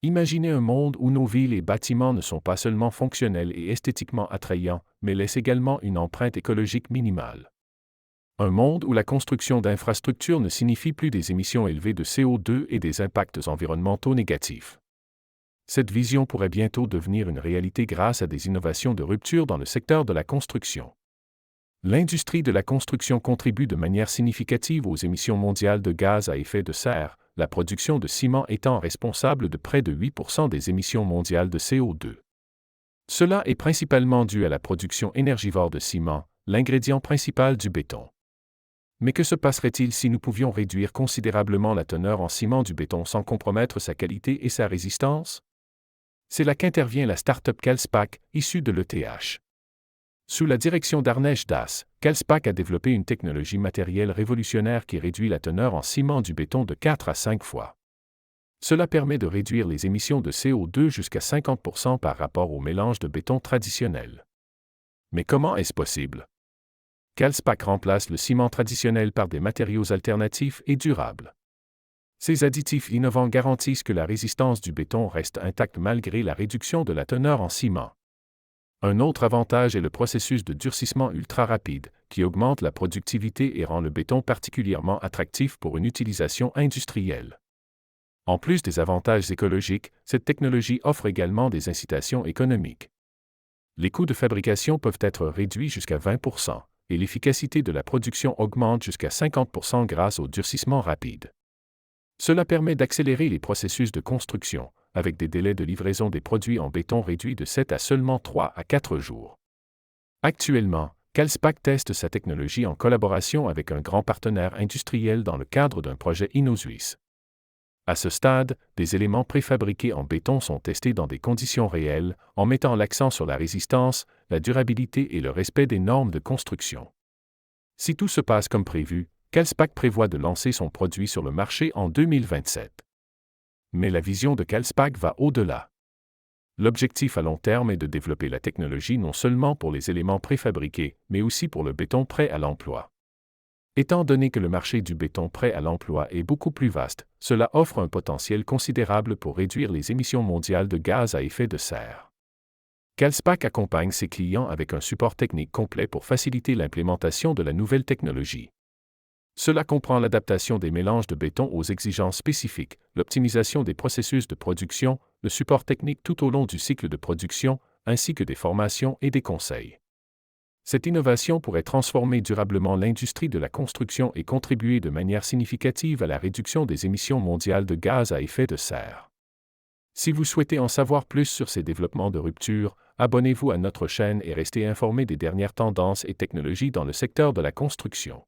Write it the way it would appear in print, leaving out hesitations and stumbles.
Imaginez un monde où nos villes et bâtiments ne sont pas seulement fonctionnels et esthétiquement attrayants, mais laissent également une empreinte écologique minimale. Un monde où la construction d'infrastructures ne signifie plus des émissions élevées de CO2 et des impacts environnementaux négatifs. Cette vision pourrait bientôt devenir une réalité grâce à des innovations de rupture dans le secteur de la construction. L'industrie de la construction contribue de manière significative aux émissions mondiales de gaz à effet de serre, la production de ciment étant responsable de près de 8% des émissions mondiales de CO2. Cela est principalement dû à la production énergivore de ciment, l'ingrédient principal du béton. Mais que se passerait-il si nous pouvions réduire considérablement la teneur en ciment du béton sans compromettre sa qualité et sa résistance? C'est là qu'intervient la start-up Calspac, issue de l'ETH. Sous la direction d'Arnesh Das, Calspac a développé une technologie matérielle révolutionnaire qui réduit la teneur en ciment du béton de 4 à 5 fois. Cela permet de réduire les émissions de CO2 jusqu'à 50% par rapport au mélange de béton traditionnel. Mais comment est-ce possible? Calspac remplace le ciment traditionnel par des matériaux alternatifs et durables. Ces additifs innovants garantissent que la résistance du béton reste intacte malgré la réduction de la teneur en ciment. Un autre avantage est le processus de durcissement ultra rapide, qui augmente la productivité et rend le béton particulièrement attractif pour une utilisation industrielle. En plus des avantages écologiques, cette technologie offre également des incitations économiques. Les coûts de fabrication peuvent être réduits jusqu'à 20%, et l'efficacité de la production augmente jusqu'à 50% grâce au durcissement rapide. Cela permet d'accélérer les processus de construction, avec des délais de livraison des produits en béton réduits de 7 à seulement 3 à 4 jours. Actuellement, Calspac teste sa technologie en collaboration avec un grand partenaire industriel dans le cadre d'un projet innosuisse. À ce stade, des éléments préfabriqués en béton sont testés dans des conditions réelles, en mettant l'accent sur la résistance, la durabilité et le respect des normes de construction. Si tout se passe comme prévu, Calspac prévoit de lancer son produit sur le marché en 2027. Mais la vision de Calspac va au-delà. L'objectif à long terme est de développer la technologie non seulement pour les éléments préfabriqués, mais aussi pour le béton prêt à l'emploi. Étant donné que le marché du béton prêt à l'emploi est beaucoup plus vaste, cela offre un potentiel considérable pour réduire les émissions mondiales de gaz à effet de serre. Calspac accompagne ses clients avec un support technique complet pour faciliter l'implémentation de la nouvelle technologie. Cela comprend l'adaptation des mélanges de béton aux exigences spécifiques, l'optimisation des processus de production, le support technique tout au long du cycle de production, ainsi que des formations et des conseils. Cette innovation pourrait transformer durablement l'industrie de la construction et contribuer de manière significative à la réduction des émissions mondiales de gaz à effet de serre. Si vous souhaitez en savoir plus sur ces développements de rupture, abonnez-vous à notre chaîne et restez informé des dernières tendances et technologies dans le secteur de la construction.